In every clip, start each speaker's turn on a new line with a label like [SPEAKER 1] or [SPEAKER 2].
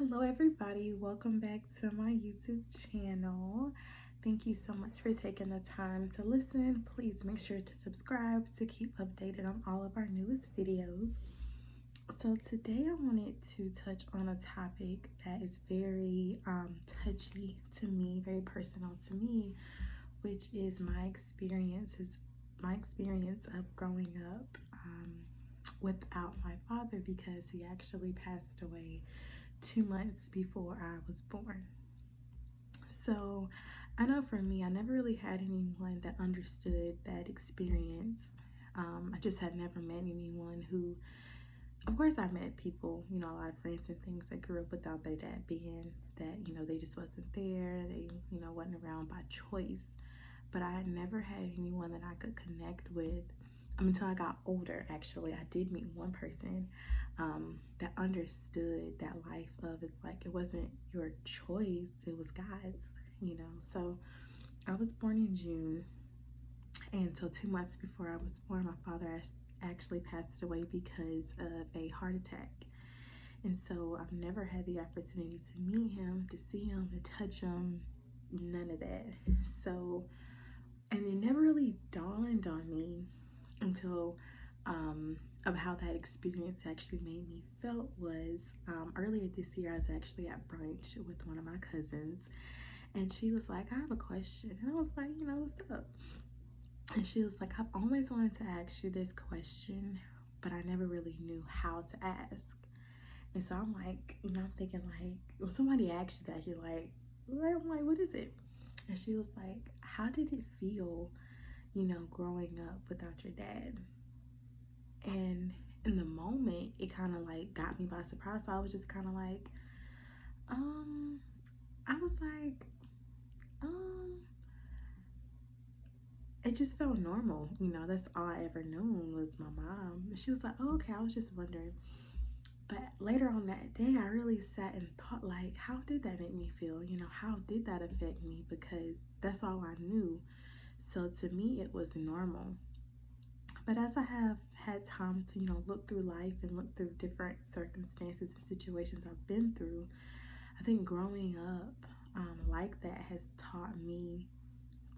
[SPEAKER 1] Hello, everybody. Welcome back to my YouTube channel. Thank you so much for taking the time to listen. Please make sure to subscribe to keep updated on all of our newest videos. So today I wanted to touch on a topic that is very touchy to me, very personal to me, which is my experience of growing up without my father, because he actually passed away 2 months before I was born. So I know for me, I never really had anyone that understood that experience. I just had never met anyone who, of course, I met people, a lot of friends and things that grew up without their dad, being that, they just wasn't there. They, wasn't around by choice. But I had never had anyone that I could connect with until I got older. Actually, I did meet one person that understood that life of, it's like it wasn't your choice, it was God's. So I was born in June, and so 2 months before I was born, my father actually passed away because of a heart attack. And so I've never had the opportunity to meet him, to see him, to touch him, none of that. So, and it never really dawned on me until of how that experience actually made me felt was earlier this year. I was actually at brunch with one of my cousins, and she was like, I have a question. And I was like, what's up? And she was like, I've always wanted to ask you this question, but I never really knew how to ask. And so I'm like, I'm thinking, like, when somebody asks you that, you're like, I'm like, what is it? And she was like, how did it feel, growing up without your dad? And in the moment, it kind of like got me by surprise. So I was just kind of like, um, I was like, um, it just felt normal. That's all I ever known was my mom. And she was like, oh, okay, I was just wondering. But later on that day, I really sat and thought, like, how did that make me feel? How did that affect me? Because that's all I knew. So to me, it was normal. But as I have had time to, look through life and look through different circumstances and situations I've been through, I think growing up like that has taught me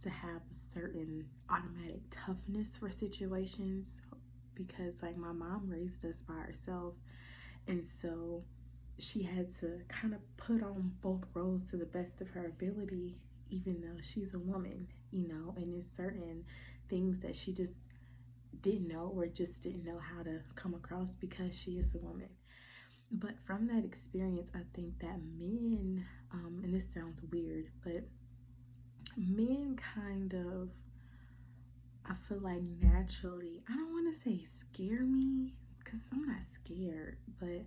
[SPEAKER 1] to have a certain automatic toughness for situations, because like my mom raised us by herself, and so she had to kind of put on both roles to the best of her ability, even though she's a woman, and there's certain things that she just didn't know, or just didn't know how to come across because she is a woman. But from that experience, I think that men, and this sounds weird, but men kind of, I feel like naturally, I don't want to say scare me, because I'm not scared, but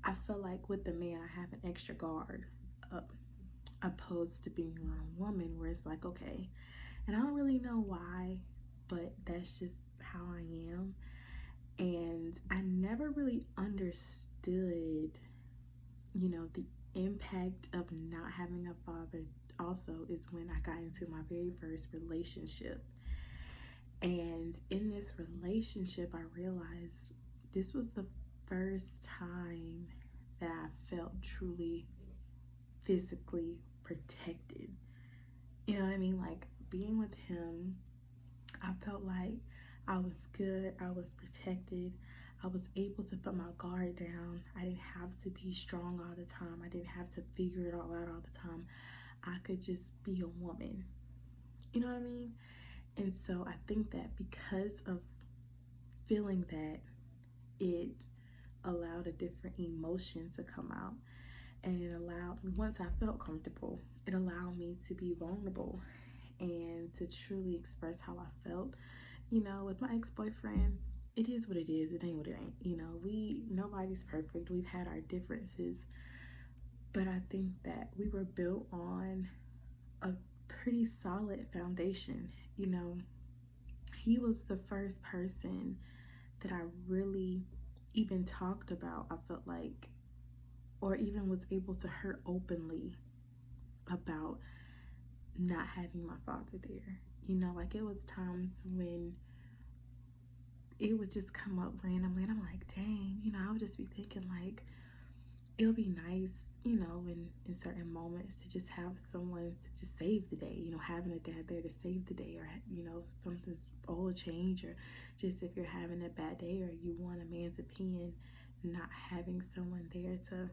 [SPEAKER 1] I feel like with the man, I have an extra guard up, opposed to being around a woman, where it's like, okay, and I don't really know why, but that's just how I am. And I never really understood, the impact of not having a father. Also, is when I got into my very first relationship. And in this relationship, I realized this was the first time that I felt truly physically protected. You know what I mean? Like being with him, I felt like I was good, I was protected, I was able to put my guard down. I didn't have to be strong all the time, I didn't have to figure it all out all the time. I could just be a woman. You know what I mean? And so I think that because of feeling that, it allowed a different emotion to come out. And it allowed me, once I felt comfortable, it allowed me to be vulnerable and to truly express how I felt. With my ex-boyfriend, it is what it is. It ain't what it ain't. Nobody's perfect. We've had our differences, but I think that we were built on a pretty solid foundation. You know, he was the first person that I really even talked about, I felt like, or even was able to hurt openly about not having my father there. Like it was times when it would just come up randomly, and I'm like, dang, I would just be thinking like, it would be nice, in certain moments to just have someone to just save the day, having a dad there to save the day, or, something's all change, or just if you're having a bad day or you want a man's opinion, not having someone there to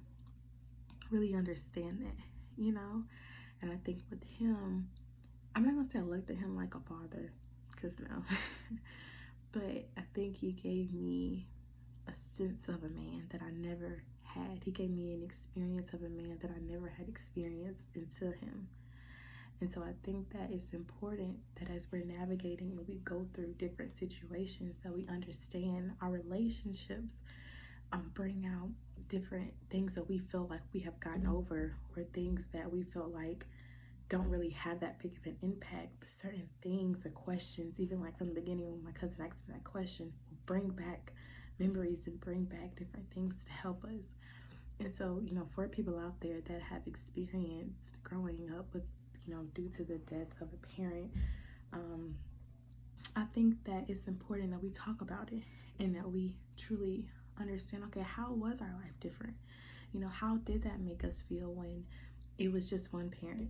[SPEAKER 1] really understand that. And I think with him, I'm not gonna say I looked at him like a father, because no, but I think he gave me a sense of a man that I never had. He gave me an experience of a man that I never had experienced until him. And so I think that it's important that as we're navigating and we go through different situations, that we understand our relationships bring out different things that we feel like we have gotten over, or things that we feel like don't really have that big of an impact, but certain things or questions, even like from the beginning when my cousin asked me that question, will bring back memories and bring back different things to help us. And so, for people out there that have experienced growing up with, due to the death of a parent, um, I think that it's important that we talk about it, and that we truly understand, okay, how was our life different? How did that make us feel when it was just one parent?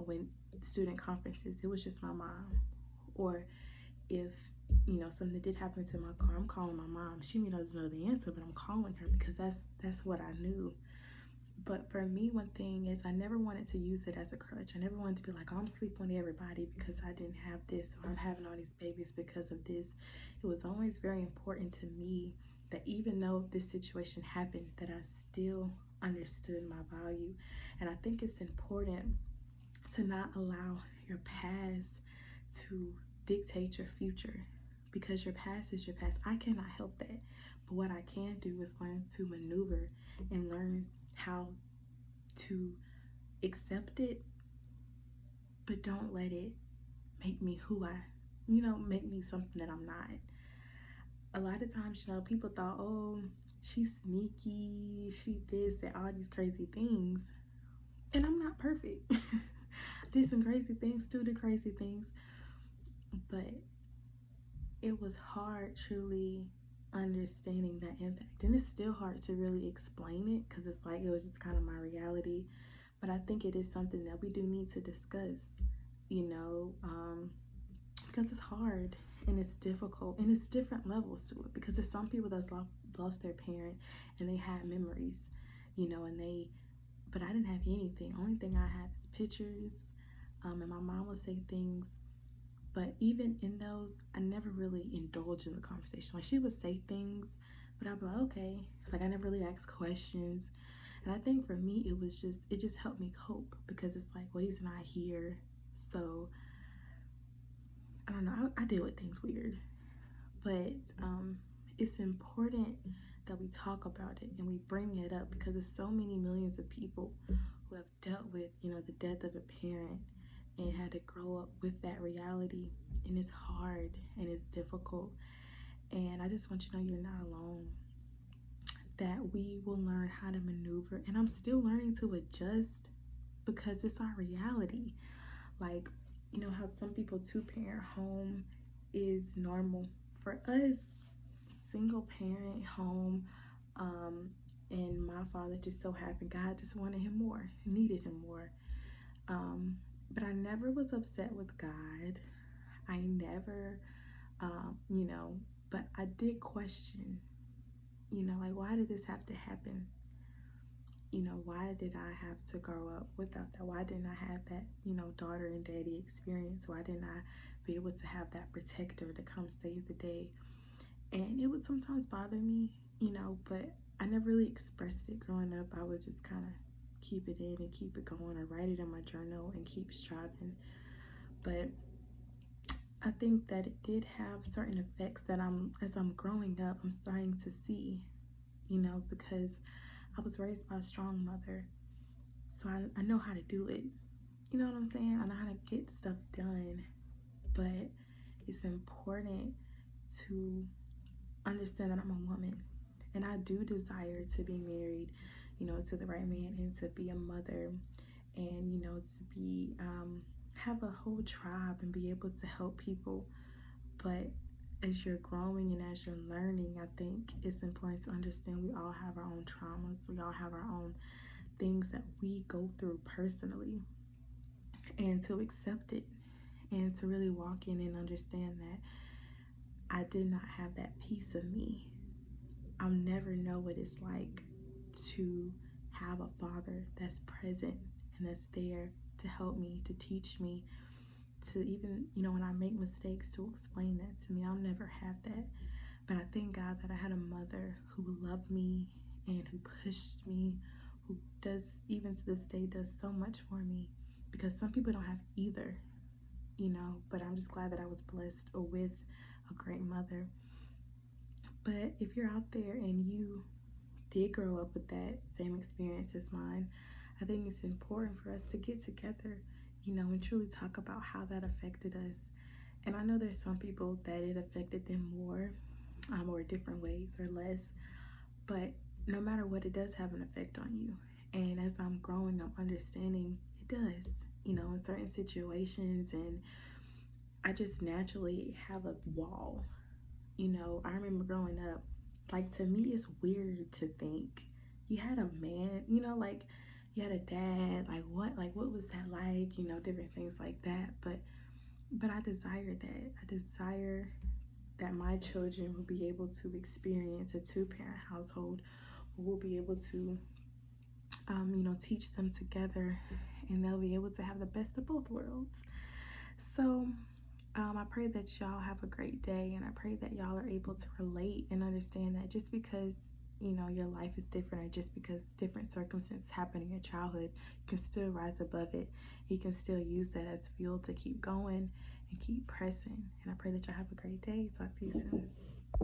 [SPEAKER 1] When student conferences, it was just my mom. Or if, something did happen to my car, I'm calling my mom. She may not know the answer, but I'm calling her because that's what I knew. But for me, one thing is I never wanted to use it as a crutch. I never wanted to be like, oh, I'm sleeping with everybody because I didn't have this, or I'm having all these babies because of this. It was always very important to me that even though this situation happened, that I still understood my value. And I think it's important to not allow your past to dictate your future, because your past is your past. I cannot help that. But what I can do is learn to maneuver and learn how to accept it, but don't let it make me who make me something that I'm not. A lot of times, people thought, oh, she's sneaky, she this, and all these crazy things. And I'm not perfect. I did some crazy things, still do crazy things. But it was hard truly understanding that impact. And it's still hard to really explain it, because it's like it was just kind of my reality. But I think it is something that we do need to discuss, you know, because it's hard and it's difficult, and it's different levels to it, because there's some people that's lost their parent and they had memories, but I didn't have anything. Only thing I had is pictures, and my mom would say things, but even in those, I never really indulged in the conversation. Like, she would say things, but I'd be like, okay. Like, I never really asked questions. And I think for me, it just helped me cope, because it's like, well, he's not here. So, I don't know. I deal with things weird. But it's important that we talk about it and we bring it up, because there's so many millions of people who have dealt with, the death of a parent and had to grow up with that reality. And it's hard and it's difficult. And I just want you to know you're not alone. That we will learn how to maneuver. And I'm still learning to adjust, because it's our reality. Like, how some people two-parent home is normal. For us, single parent home, and my father just so happened, God just wanted him more, needed him more. But I never was upset with God. I never, but I did question, like, why did this have to happen? Why did I have to grow up without that? Why didn't I have that, daughter and daddy experience? Why didn't I be able to have that protector to come save the day? And it would sometimes bother me, but I never really expressed it growing up. I would just kind of keep it in and keep it going, or write it in my journal and keep striving. But I think that it did have certain effects that as I'm growing up, I'm starting to see, because I was raised by a strong mother. So I know how to do it. You know what I'm saying? I know how to get stuff done. But it's important to understand that I'm a woman. And I do desire to be married, to the right man, and to be a mother, and, to be, have a whole tribe and be able to help people. But as you're growing and as you're learning, I think it's important to understand we all have our own traumas. We all have our own things that we go through personally, and to accept it, and to really walk in and understand that I did not have that piece of me. I'll never know what it's like to have a father that's present and that's there to help me, to teach me, to even, when I make mistakes, to explain that to me. I'll never have that. But I thank God that I had a mother who loved me and who pushed me, who does, even to this day, does so much for me, because some people don't have either, but I'm just glad that I was blessed with a great mother. But if you're out there and you did grow up with that same experience as mine, I think it's important for us to get together, and truly talk about how that affected us. And I know there's some people that it affected them more, or different ways or less, but no matter what, it does have an effect on you. And as I'm growing, I'm understanding it does, in certain situations. And I just naturally have a wall. I remember growing up, like, to me, it's weird to think you had a man, like you had a dad, like what was that like, different things like that. But I desire that. I desire that my children will be able to experience a two-parent household, we'll be able to, teach them together, and they'll be able to have the best of both worlds. So, I pray that y'all have a great day, and I pray that y'all are able to relate and understand that just because, your life is different, or just because different circumstances happen in your childhood, you can still rise above it. You can still use that as fuel to keep going and keep pressing. And I pray that y'all have a great day. Talk to you soon.